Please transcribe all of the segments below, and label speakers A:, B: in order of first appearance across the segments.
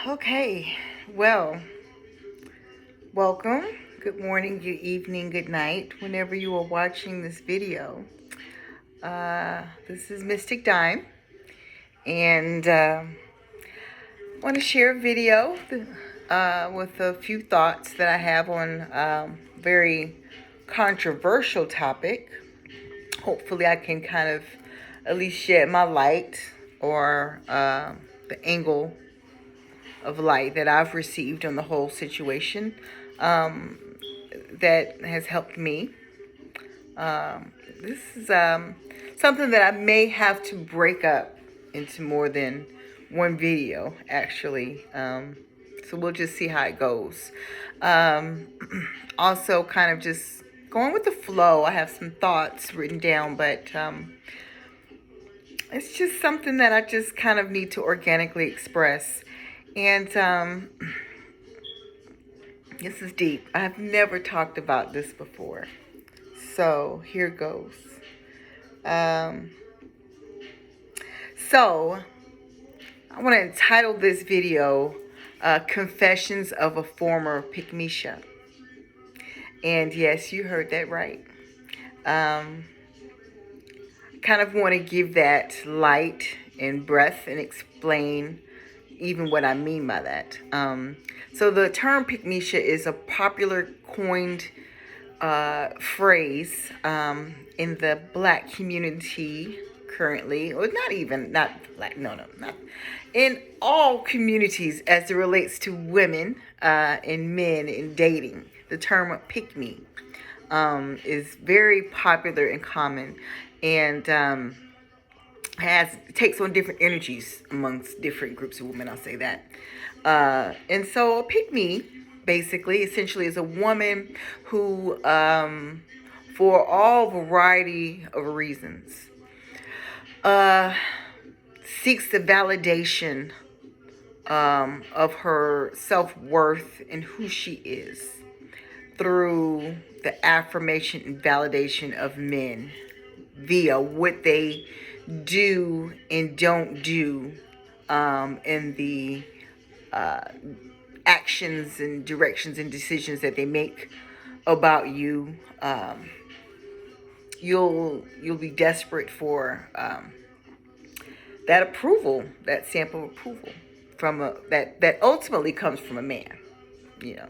A: Okay, well, welcome. Good morning, good evening, good night, whenever you are watching this video. This is Mystic Dime, and I want to share a video with a few thoughts that I have on very controversial topic. Hopefully, I can kind of at least shed my light or the angle of light that I've received on the whole situation that has helped me. This is something that I may have to break up into more than one video, actually. So we'll just see how it goes. Also, kind of just going with the flow. I have some thoughts written down, but it's just something that I just kind of need to organically express. And this is deep. I've never talked about this before. So here goes. So I want to entitle this video Confessions of a Former Pickmesha. And yes, you heard that right. Kind of want to give that light and breath and explain even what I mean by that. So the term Pickmesha is a popular coined phrase in the Black community currently, or not Black, not in all communities as it relates to women and men in dating. The term pick me is very popular and common, and takes on different energies amongst different groups of women. I'll say that. And so a pick me basically essentially is a woman who for all variety of reasons seeks the validation of her self-worth and who she is through the affirmation and validation of men via what they do and don't do in the actions and directions and decisions that they make about you. You'll be desperate for that approval, that sample of approval from that ultimately comes from a man. You know,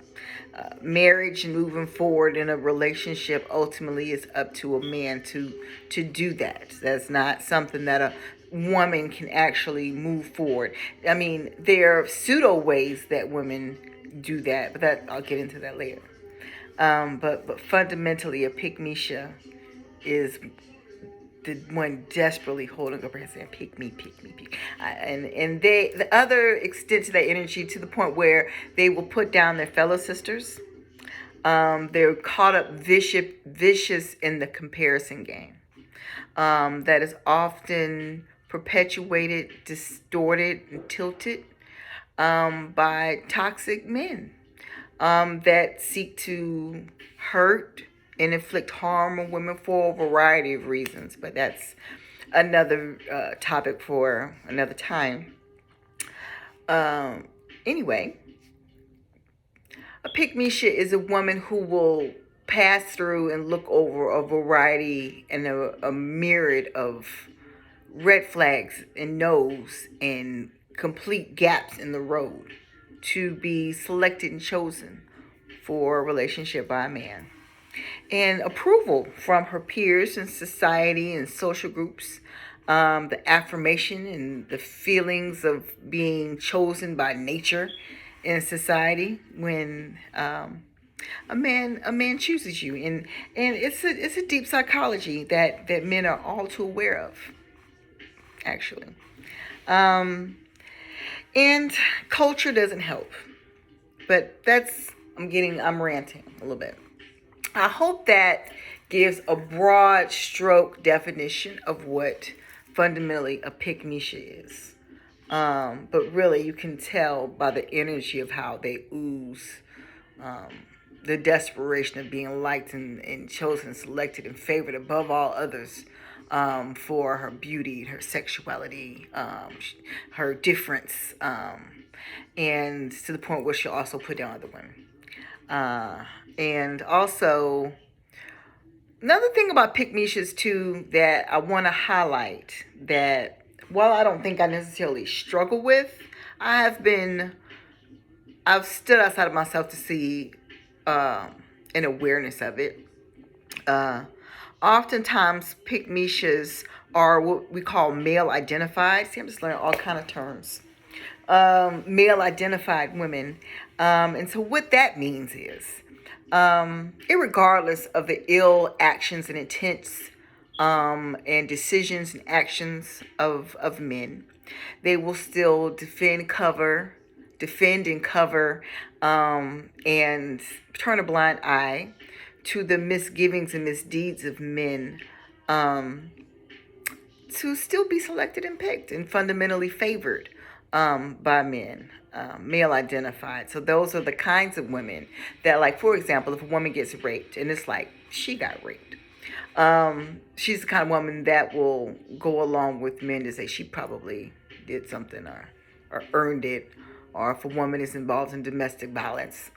A: marriage and moving forward in a relationship ultimately is up to a man to do that. That's not something that a woman can actually move forward. I mean, there are pseudo ways that women do that, but that I'll get into that later. But fundamentally, a pickmesha is the one desperately holding up her hand saying, pick me, pick me, pick. And the other extent to that energy to the point where they will put down their fellow sisters. They're caught up vicious in the comparison game. That is often perpetuated, distorted, and tilted by toxic men that seek to hurt and inflict harm on women for a variety of reasons. But that's another topic for another time. Anyway, a pickmesha is a woman who will pass through and look over a variety and a myriad of red flags and no's and complete gaps in the road to be selected and chosen for a relationship by a man. And approval from her peers in society and social groups, the affirmation and the feelings of being chosen by nature in society when a man chooses you, and it's a deep psychology that men are all too aware of, actually. And culture doesn't help, but I'm ranting a little bit. I hope that gives a broad stroke definition of what fundamentally a pickmesha is. But really, you can tell by the energy of how they ooze the desperation of being liked and chosen, selected, and favored above all others for her beauty, her sexuality, her difference, and to the point where she'll also put down other women. And also, another thing about Pickmeshas too that I want to highlight, that while I don't think I necessarily struggle with, I've stood outside of myself to see an awareness of it. Oftentimes, Pickmeshas are what we call male identified. See, I'm just learning all kind of terms. Male identified women. And so what that means is, irregardless of the ill actions and intents and decisions and actions of men, they will still defend and cover, and turn a blind eye to the misgivings and misdeeds of men, to still be selected and picked and fundamentally favored by men, male identified. So those are the kinds of women that, like, for example, if a woman gets raped and it's like she got raped, she's the kind of woman that will go along with men to say she probably did something or earned it. Or if a woman is involved in domestic violence,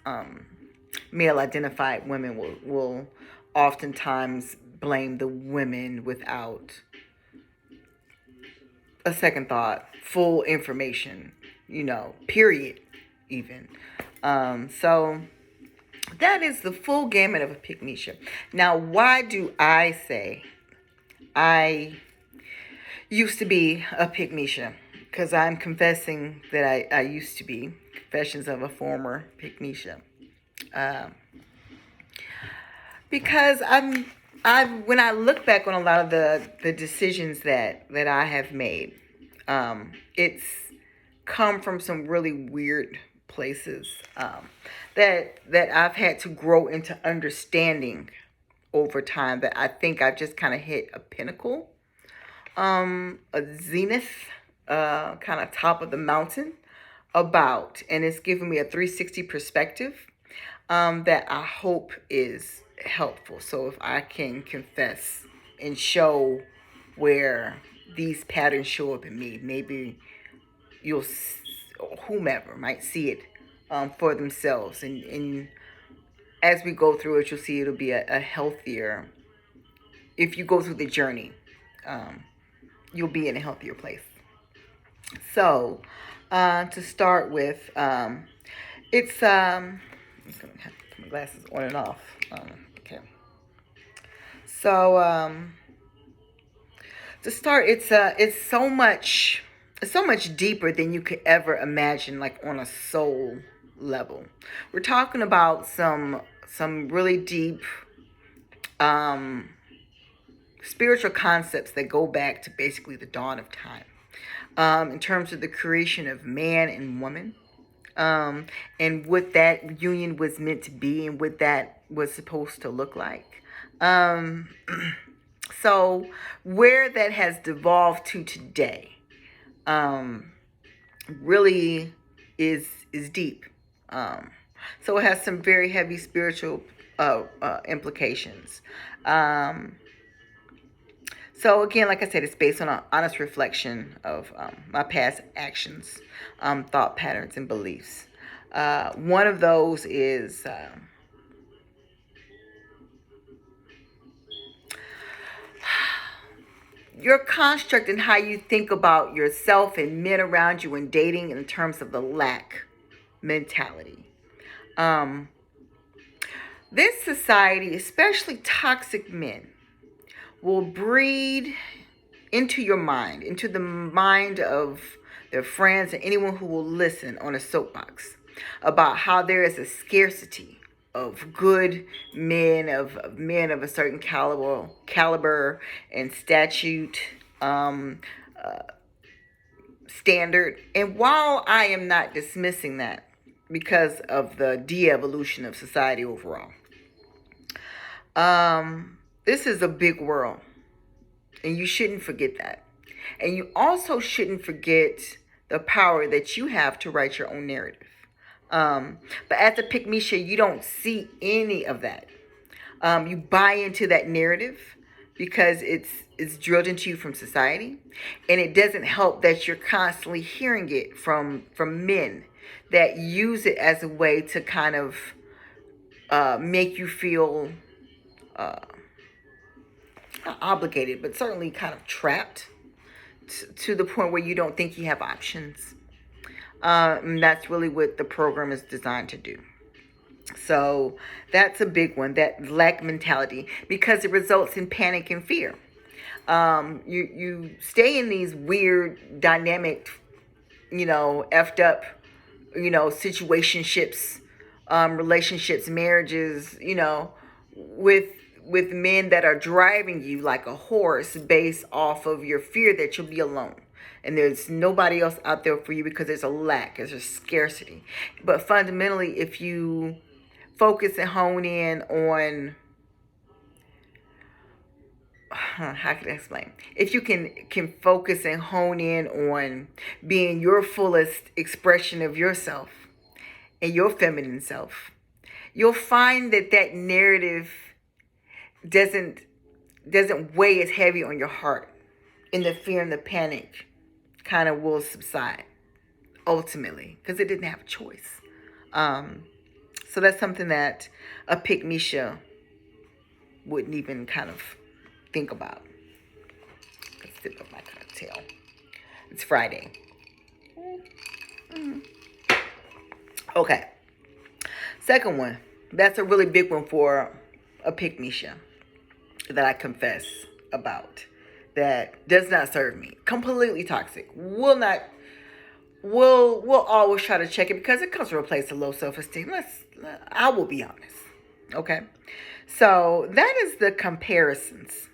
A: male identified women will oftentimes blame the women without a second thought, full information, period, even. So that is the full gamut of a Pickmesha. Now, why do I say I used to be a Pickmesha? Because I'm confessing that I used to be. Confessions of a former Pickmesha. Because when I look back on a lot of the decisions that I have made, it's come from some really weird places, that I've had to grow into understanding over time, that I think I've just kind of hit a pinnacle, a zenith, kind of top of the mountain about, and it's given me a 360 perspective, that I hope is helpful. So if I can confess and show where these patterns show up in me, maybe whomever might see it for themselves, and as we go through it, you'll see it'll be a healthier, if you go through the journey, you'll be in a healthier place. So to start with, it's I'm gonna have to put my glasses on and off. Okay. So to start, it's so much deeper than you could ever imagine, like on a soul level. We're talking about some really deep spiritual concepts that go back to basically the dawn of time, in terms of the creation of man and woman, and what that union was meant to be and what that was supposed to look like. So where that has devolved to today, really is deep. So it has some very heavy spiritual implications. So again, like I said, it's based on an honest reflection of my past actions, thought patterns, and beliefs. One of those is your construct and how you think about yourself and men around you and dating in terms of the lack mentality. This society, especially toxic men, will breed into your mind, into the mind of their friends and anyone who will listen on a soapbox, about how there is a scarcity of good men, of men of a certain caliber and statute, standard. And while I am not dismissing that because of the de-evolution of society overall, this is a big world, and you shouldn't forget that. And you also shouldn't forget the power that you have to write your own narrative. But as a Pickmesha, you don't see any of that. You buy into that narrative because it's drilled into you from society, and it doesn't help that you're constantly hearing it from men that use it as a way to kind of make you feel uh, not obligated, but certainly kind of trapped to the point where you don't think you have options. And that's really what the program is designed to do. So that's a big one, that lack mentality, because it results in panic and fear. You stay in these weird dynamic, effed up, situationships, relationships, marriages, with men that are driving you like a horse based off of your fear that you'll be alone. And there's nobody else out there for you because there's a lack, there's a scarcity. But fundamentally, if you focus and hone in on, how can I explain? If you can focus and hone in on being your fullest expression of yourself and your feminine self, you'll find that narrative doesn't weigh as heavy on your heart, and the fear and the panic kind of will subside ultimately because it didn't have a choice. So that's something that a Pickmesha wouldn't even kind of think about. Let's sip up my cocktail. It's Friday. Okay. Second one. That's a really big one for a Pickmesha that I confess about. That does not serve me. Completely toxic. Will always try to check it because it comes from a place of low self-esteem. I will be honest. Okay. So that is the comparisons.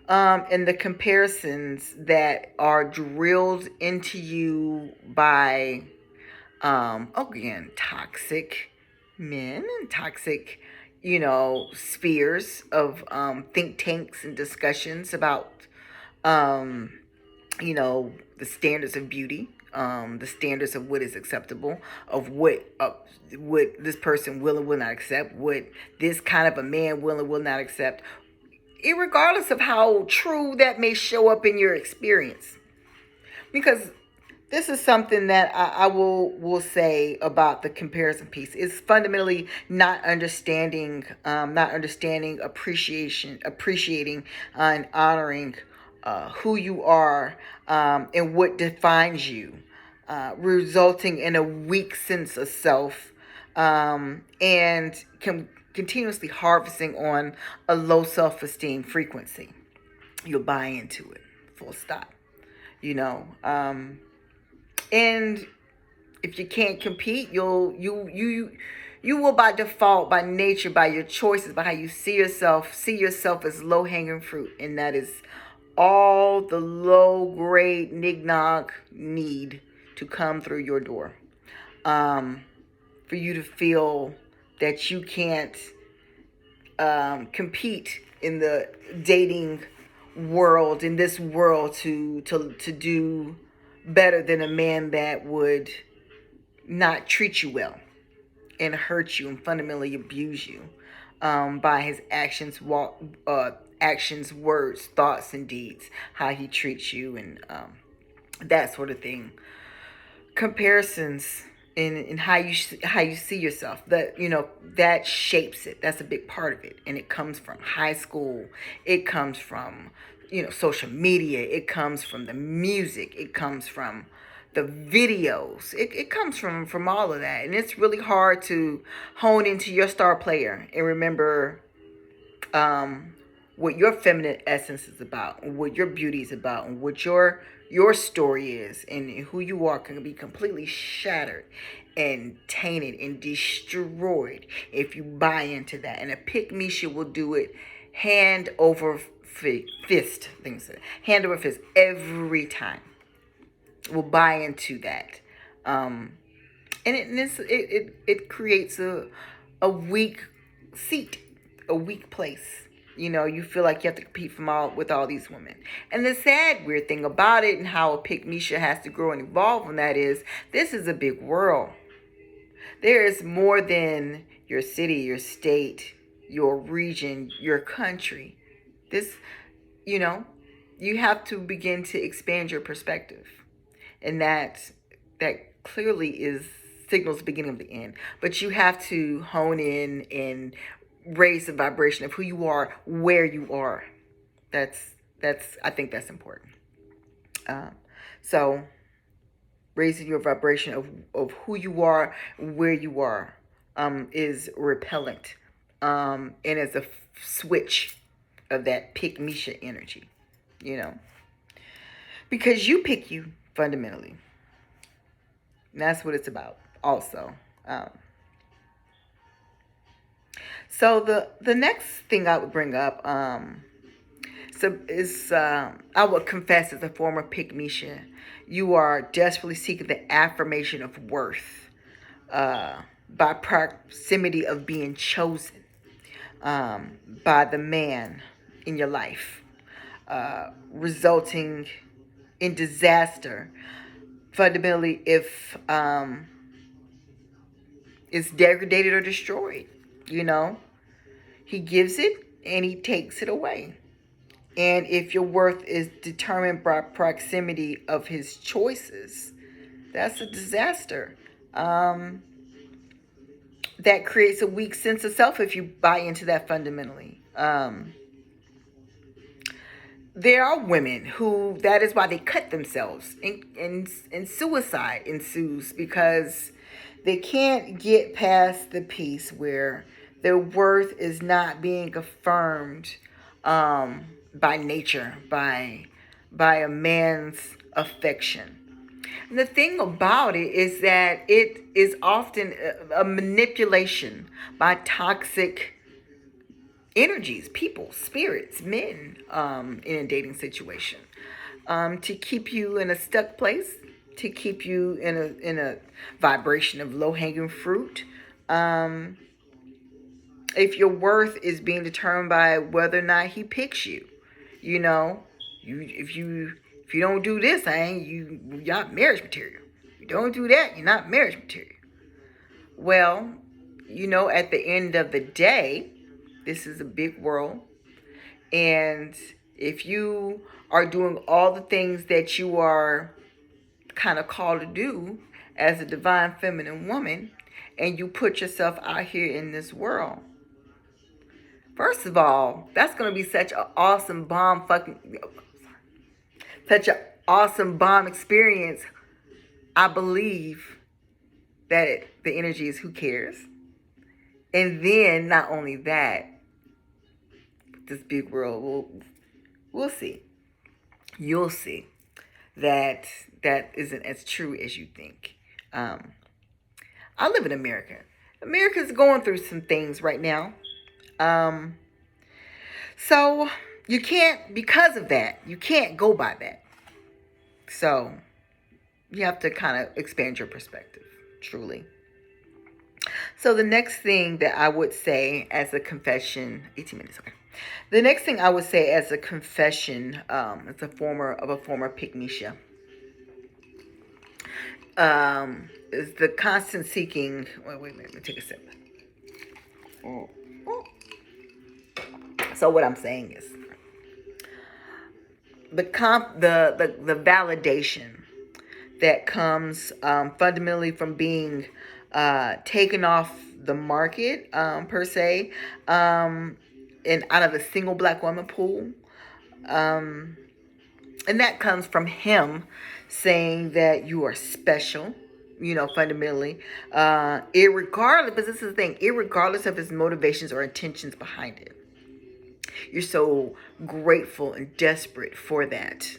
A: And the comparisons that are drilled into you by, again, toxic men and toxic, spheres of think tanks and discussions about, the standards of beauty, the standards of what is acceptable, of what this person will and will not accept, what this kind of a man will and will not accept, irregardless of how true that may show up in your experience. Because this is something that I will say about the comparison piece. It's fundamentally not understanding, appreciating, and honoring who you are, and what defines you, resulting in a weak sense of self, and continuously harvesting on a low self-esteem frequency. You'll buy into it, full stop. And if you can't compete, you will by default, by nature, by your choices, by how you see yourself as low-hanging fruit, and that is all the low-grade knick-knock need to come through your door, for you to feel that you can't compete in the dating world, in this world, to do better than a man that would not treat you well and hurt you and fundamentally abuse you, by his actions, words, thoughts, and deeds, how he treats you, and that sort of thing. Comparisons in how you see yourself, that shapes it. That's a big part of it, and it comes from high school. It comes from social media. It comes from the music. It comes from the videos. It comes from all of that, and it's really hard to hone into your star player and remember what your feminine essence is about, and what your beauty is about, and what your story is, and who you are can be completely shattered and tainted and destroyed if you buy into that. And a Pickmesha will do it hand over fist, hand over fist every time. Will buy into that, and it creates a weak seat, a weak place. You feel like you have to compete with all these women. And the sad, weird thing about it, and how a Pickmesha has to grow and evolve on that, is this is a big world. There is more than your city, your state, your region, your country. This, you know, you have to begin to expand your perspective. And that clearly is signals the beginning of the end. But you have to hone in and raise the vibration of who you are, where you are. That's I think that's important. Um, so raising your vibration of who you are, where you are, is repellent, and is a switch of that Pickmesha energy, you know, because you pick you fundamentally. And that's what it's about, also. Um, so the next thing I would bring up, I would confess as a former Pickmesha, you are desperately seeking the affirmation of worth, by proximity of being chosen, by the man in your life, resulting in disaster. Fundamentally, if it's degraded or destroyed, you know, he gives it and he takes it away. And if your worth is determined by proximity of his choices, that's a disaster. That creates a weak sense of self if you buy into that fundamentally. There are women who, that is why they cut themselves, and suicide ensues, because they can't get past the piece where their worth is not being affirmed, by nature, by a man's affection. And the thing about it is that it is often a manipulation by toxic energies, people, spirits, men, in a dating situation, to keep you in a stuck place, to keep you in a vibration of low hanging fruit. If your worth is being determined by whether or not he picks you, you know, if you don't do this, you're not marriage material. You don't do that, you're not marriage material. Well, you know, at the end of the day, this is a big world. And if you are doing all the things that you are kind of called to do as a divine feminine woman, and you put yourself out here in this world, first of all, that's going to be such an awesome such an awesome bomb experience. I believe that the energy is who cares. And then not only that, this big world, we'll see. You'll see that that isn't as true as you think. I live in America. America's going through some things right now. So you can't, because of that, you can't go by that. So you have to kind of expand your perspective, truly. So the next thing that I would say as a confession, 18 minutes, okay. The next thing I would say as a confession, as a former Pickmesha, is the constant seeking. Wait a minute, let me take a sip. So what I'm saying is the validation that comes, fundamentally, from being taken off the market, per se, and out of a single black woman pool, and that comes from him saying that you are special, you know, fundamentally, irregardless. But this is the thing, irregardless of his motivations or intentions behind it. You're so grateful and desperate for that.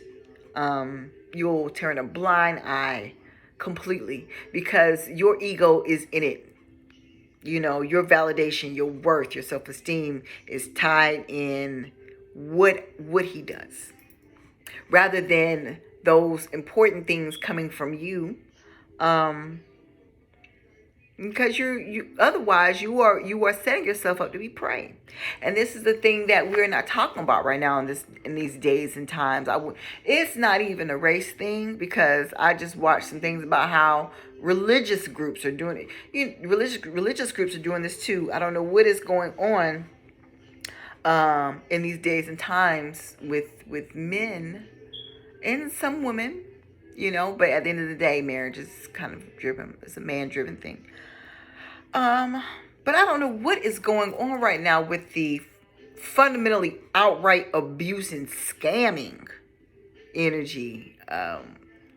A: You'll turn a blind eye completely because your ego is in it. You know, your validation, your worth, your self-esteem is tied in what he does, rather than those important things coming from you. Because you otherwise you are setting yourself up to be prey. And this is the thing that we're not talking about right now in these days and times. It's not even a race thing, because I just watched some things about how religious groups are doing it. Religious groups are doing this too. I don't know what is going on, in these days and times with men and some women, but at the end of the day, marriage is kind of driven, it's a man driven thing. Um, but I don't know what is going on right now with the fundamentally outright abuse and scamming energy.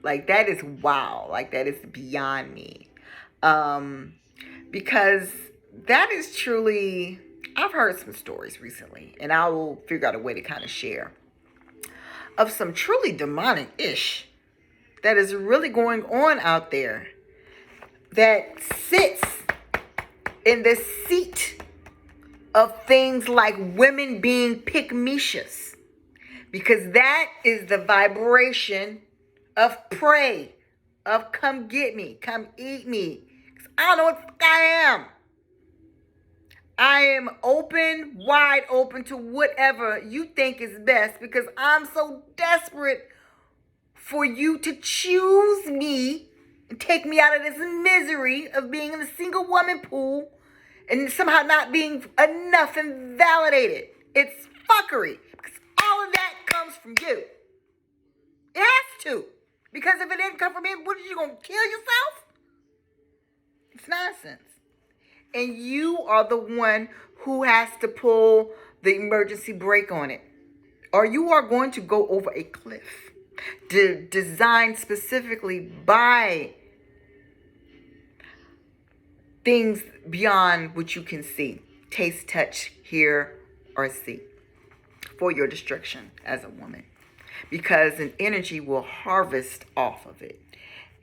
A: Like that is wow. Like that is beyond me. Um, because that is truly, I've heard some stories recently, and I will figure out a way to kind of share of some truly demonic ish that is really going on out there that sits in the seat of things like women being Pickmeshas, because that is the vibration of prey, of come get me, come eat me. I don't know what the fuck I am. I am open, wide open to whatever you think is best, because I'm so desperate for you to choose me and take me out of this misery of being in a single woman pool and somehow not being enough and validated. It's fuckery, because all of that comes from you. It has to. Because if it didn't come from me, what are you going to kill yourself? It's nonsense. And you are the one who has to pull the emergency brake on it. Or you are going to go over a cliff. Designed specifically by things beyond what you can see, taste, touch, hear, or see, for your destruction as a woman. Because an energy will harvest off of it.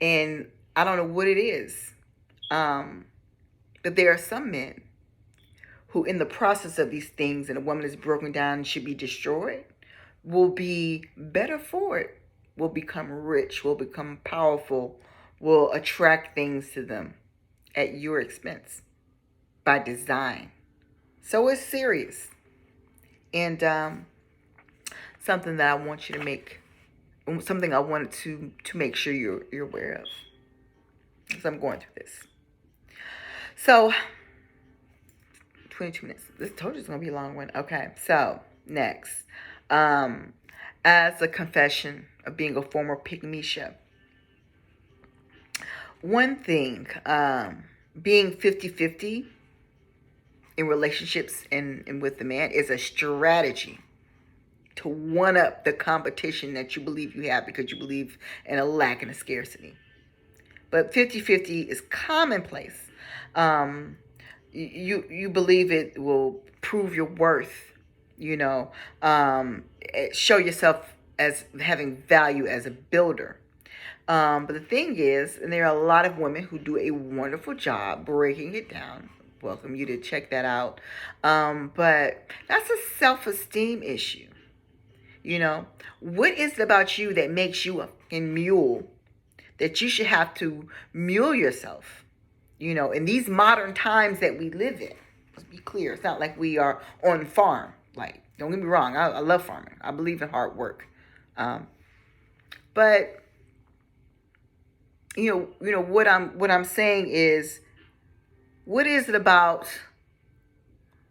A: And I don't know what it is. But there are some men who, in the process of these things, and a woman is broken down and should be destroyed, will be better for it, will become rich, will become powerful, will attract things to them at your expense by design. So it's serious. And something that I want you to make, something I wanted to make sure you're aware of, because I'm going through this. So 22 minutes. This told you it's going to be a long one. Okay, so next. As a confession of being a former Pickmesha, one thing, being 50-50 in relationships and with the man is a strategy to one up the competition that you believe you have, because you believe in a lack and a scarcity. But 50-50 is commonplace. You believe it will prove your worth, show yourself as having value as a builder. But the thing is, and there are a lot of women who do a wonderful job breaking it down. Welcome you to check that out. But that's a self-esteem issue. What is it about you that makes you a fucking mule that you should have to mule yourself? In these modern times that we live in, let's be clear, it's not like we are on farm. Like, don't get me wrong, I love farming. I believe in hard work. But what I'm saying is, what is it about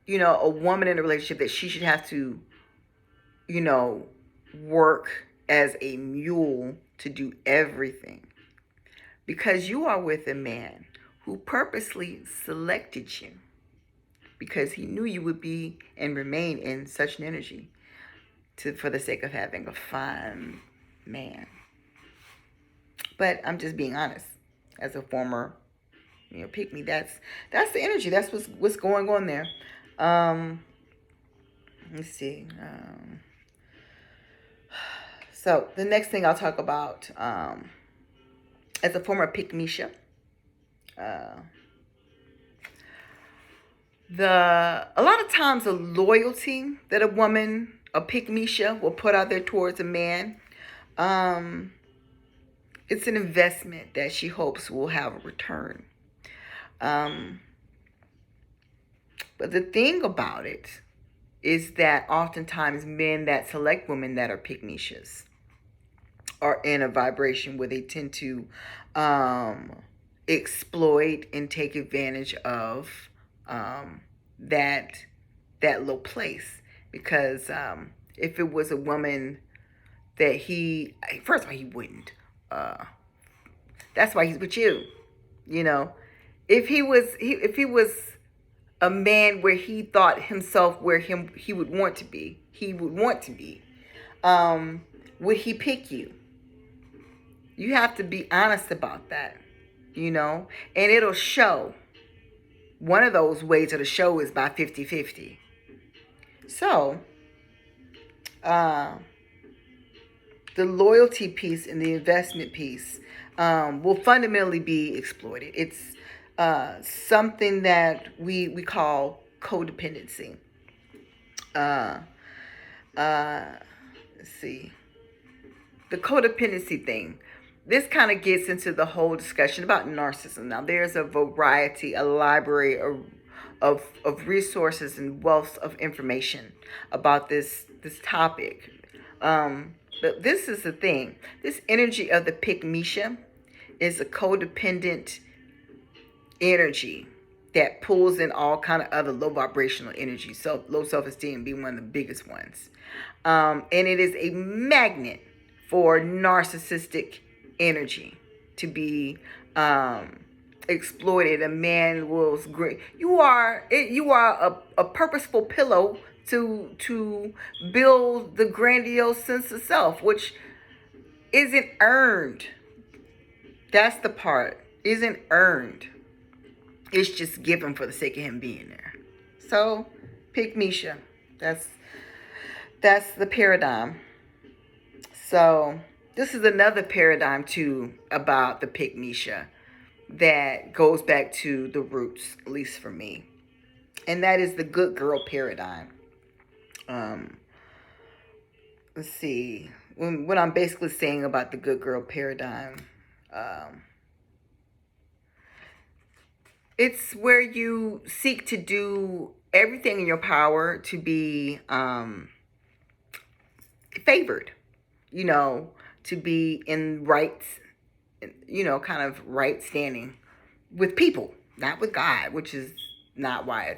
A: a woman in a relationship that she should have to work as a mule to do everything? Because you are with a man who purposely selected you because he knew you would be and remain in such an energy for the sake of having a fine man. But I'm just being honest. As a former, pick me, that's the energy. That's what's going on there. Let's see. So the next thing I'll talk about, as a former Pickmesha, a lot of times the loyalty that a Pickmesha will put out there towards a man, it's an investment that she hopes will have a return. But the thing about it is that oftentimes men that select women that are Pickmeshas are in a vibration where they tend to exploit and take advantage of that low place, because if it was a woman that first of all, he wouldn't. That's why he's with you. You know, if he was a man where he thought himself where he would want to be, would he pick you? You have to be honest about that, and it'll show. One of those ways of the show is by 50-50. So, the loyalty piece and the investment piece will fundamentally be exploited. It's something that we call codependency. Let's see. The codependency thing. This kind of gets into the whole discussion about narcissism. Now, there's a variety, a library of resources and wealth of information about this topic. But this is the thing. This energy of the Pickmesha is a codependent energy that pulls in all kind of other low vibrational energy. So low self-esteem being one of the biggest ones. And it is a magnet for narcissistic energy to be exploited. A man will great. You are a purposeful pillow to build the grandiose sense of self, which isn't earned. That's the part. Isn't earned. It's just given for the sake of him being there. So, Pickmesha. That's the paradigm. So, this is another paradigm too about the Pickmesha that goes back to the roots, at least for me. And that is the good girl paradigm. Let's see. What I'm basically saying about the good girl paradigm, it's where you seek to do everything in your power to be favored, to be in right, kind of right standing with people, not with God, which is not why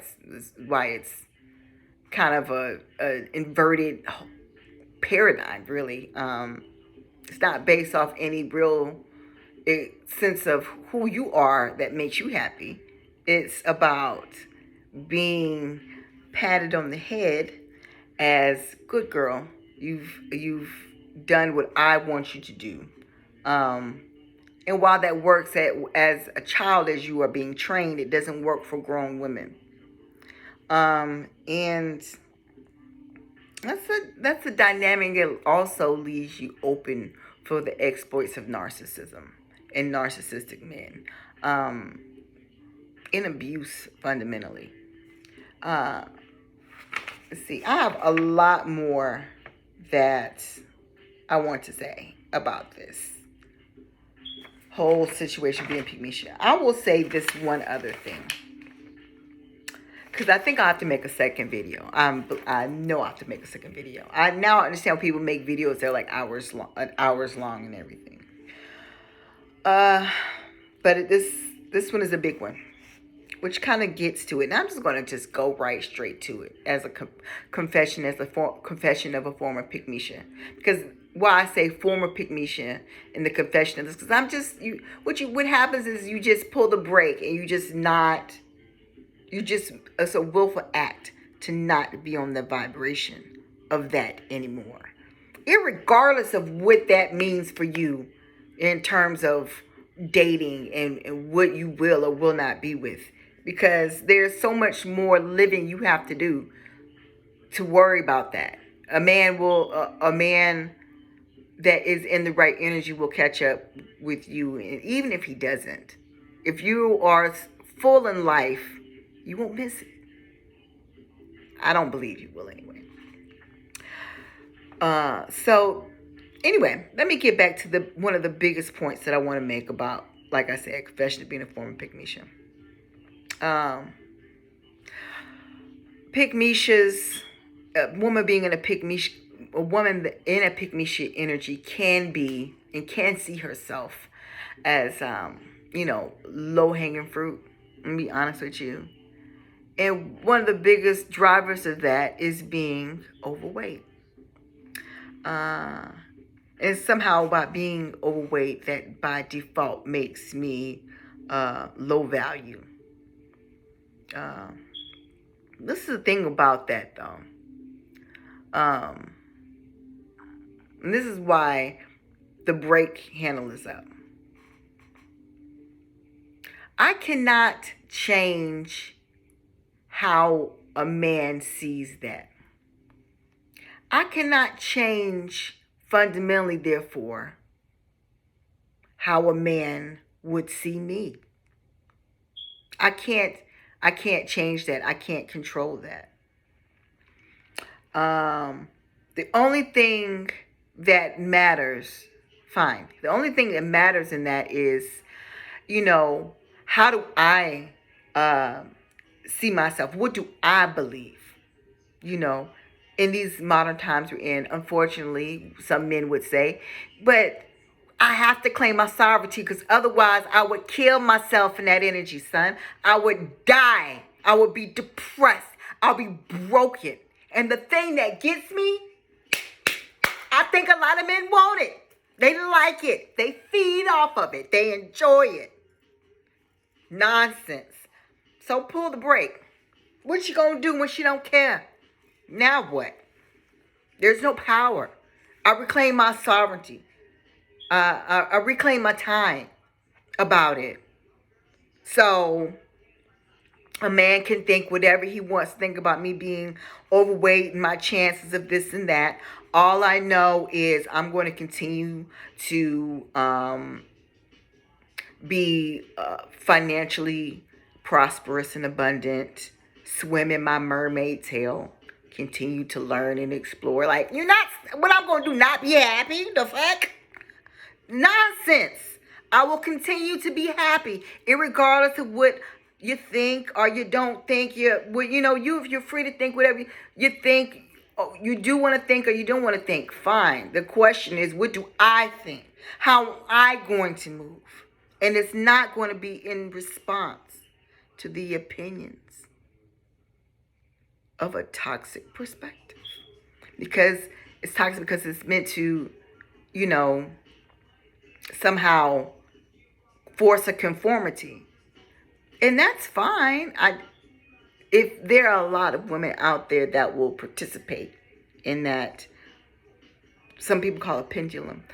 A: it's kind of a inverted paradigm, really. It's not based off any real sense of who you are that makes you happy. It's about being patted on the head as good girl. You've done what I want you to do. And while that works as a child, as you are being trained, it doesn't work for grown women. And that's a dynamic that also leaves you open for the exploits of narcissism and narcissistic men. In abuse, fundamentally. Let's see. I have a lot more that I want to say about this whole situation being Pickmesha. I will say this one other thing, because I think I have to make a second video. I know I have to make a second video. I now understand when people make videos, they're like hours long and everything. But this one is a big one, which kind of gets to it. And I'm just going to go right straight to it as a confession, confession of a former Pickmesha. Because why I say former Pickmesha in the confession of this, because what happens is you just pull the brake and it's a willful act to not be on the vibration of that anymore. Irregardless of what that means for you in terms of dating and what you will or will not be with. Because there's so much more living you have to do to worry about that. A man that is in the right energy will catch up with you. And even if he doesn't, if you are full in life, you won't miss it. I don't believe you will anyway. So anyway, let me get back to one of the biggest points that I want to make about, like I said, confession of being a former Pickmesha. Pickmeshas, a woman being in a Pickmesha, a woman in a Pickmesha energy can be and can see herself as, low-hanging fruit. Let me be honest with you. And one of the biggest drivers of that is being overweight. And somehow by being overweight, that by default makes me low value. This is the thing about that, though. And this is why the brake handle is up. I cannot change how a man sees that. I cannot change fundamentally, therefore, how a man would see me. I can't change that. I can't control that. The only thing that matters, fine. The only thing that matters in that is, how do I see myself? What do I believe? In these modern times we're in, unfortunately, some men would say, but I have to claim my sovereignty, because otherwise I would kill myself in that energy, son. I would die. I would be depressed. I'll be broken. And the thing that gets me, I think a lot of men want it. They like it. They feed off of it. They enjoy it. Nonsense. So pull the brake. What you gonna do when she don't care? Now what? There's no power. I reclaim my sovereignty. I reclaim my time about it. So a man can think whatever he wants to think about me being overweight and my chances of this and that. All I know is I'm going to continue to be financially prosperous and abundant, swim in my mermaid tail, continue to learn and explore. Like, what I'm going to do, not be happy? The fuck? Nonsense. I will continue to be happy, irregardless of what you think or you don't think. You're free to think whatever you think. Oh, you do want to think or you don't want to think. Fine. The question is, what do I think? How am I going to move? And it's not going to be in response to the opinions of a toxic perspective. Because it's toxic because it's meant to, somehow force a conformity. And that's fine. If there are a lot of women out there that will participate in that, some people call it pendulum.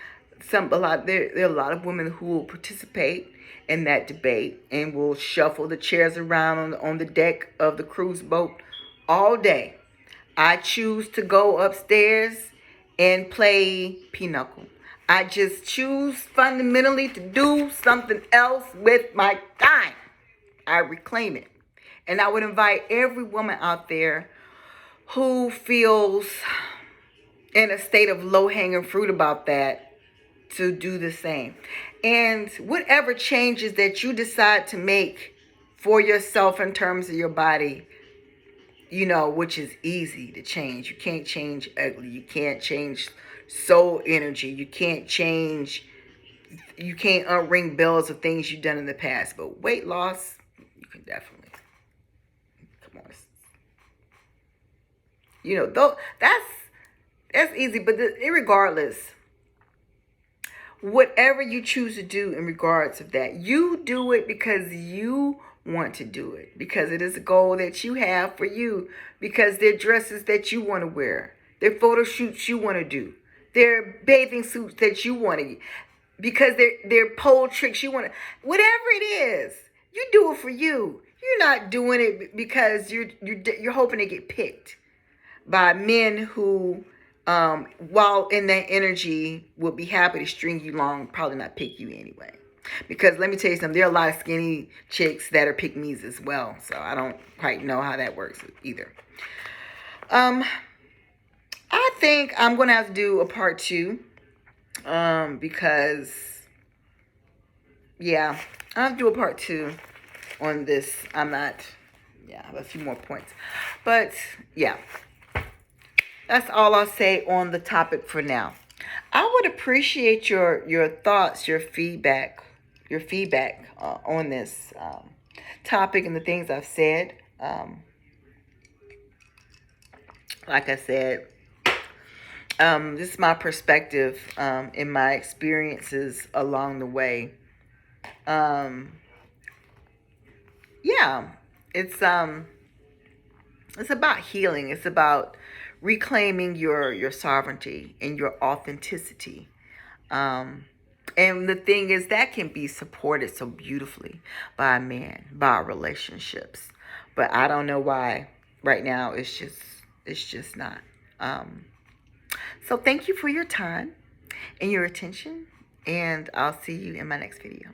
A: There are a lot of women who will participate in that debate and will shuffle the chairs around on the deck of the cruise boat all day. I choose to go upstairs and play pinochle. I just choose fundamentally to do something else with my time. I reclaim it. And I would invite every woman out there who feels in a state of low-hanging fruit about that to do the same. And whatever changes that you decide to make for yourself in terms of your body, which is easy to change. You can't change ugly. You can't change soul energy. You can't unring bells of things you've done in the past. But weight loss, you can definitely. Come on. Though that's easy, but irregardless, whatever you choose to do in regards of that, you do it because you want to do it, because it is a goal that you have for you, because they're dresses that you want to wear, they're photo shoots you want to do, they're bathing suits that you want to, because they're pole tricks you want to, whatever it is, you do it for you. You're not doing it because you're hoping to get picked by men who, while in that energy, will be happy to string you along, probably not pick you anyway. Because let me tell you something, there are a lot of skinny chicks that are pick-me's as well. So I don't quite know how that works either. I think I'm going to have to do a part 2. Because, yeah, I'll do a part 2 on this. I have a few more points. But, yeah. That's all I'll say on the topic for now. I would appreciate your thoughts, your feedback on this topic and the things I've said. Like I said, this is my perspective in my experiences along the way. Um, yeah, it's it's about healing. It's about reclaiming your sovereignty and your authenticity. Um, and the thing is, that can be supported so beautifully by a man, by relationships. But I don't know why right now it's just not. Um, so thank you for your time and your attention, and I'll see you in my next video.